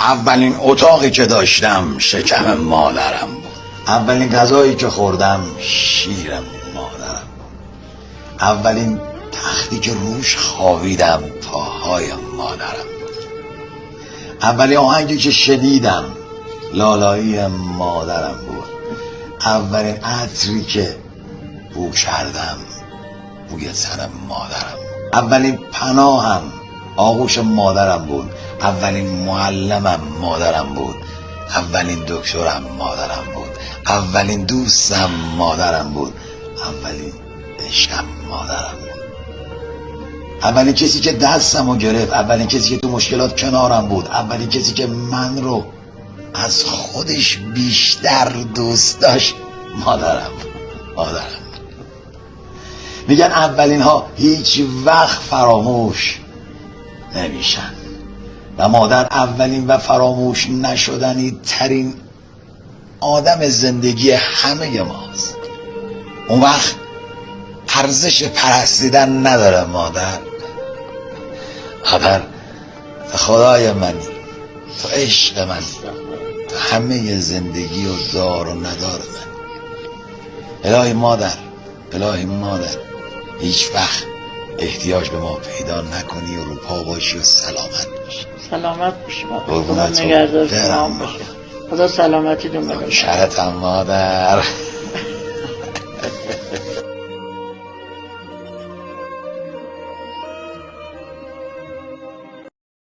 اولین اتاقی که داشتم شکم مادرم بود. اولین غذایی که خوردم شیر مادرم بود. اولین تختی که روش خوابیدم پاهای مادرم بود. اولین آهنگی که شنیدم لالایی مادرم بود. اولین عطری که بو کردم بوی تن مادرم بود. اولین پناهم آغوش مادرم بود. اولین معلمم مادرم بود. اولین دکترم مادرم بود. اولین دوستم مادرم بود. اولین عشقم مادرم بود. اولین کسی که دستمو گرفت، اولین کسی که تو مشکلات کنارم بود، اولین کسی که من رو از خودش بیشتر دوست داشت مادرم بود. میگن اولین ها هیچ وقت فراموش نمیشن و مادر اولین و فراموش نشدنی ترین آدم زندگی همه ماست. اون وقت ارزش پرستیدن نداره مادر. تو خدای منی، تو عشق منی، تو همه زندگی و دار و ندار من. الهی مادر هیچ وقت احتیاج به ما پیدا نکنی و رو پا باشی و سلامت باشی. سلامت باشی مادر. خدا نگهدار شما باشه. خدا سلامتی دون بده. شرطم مادر.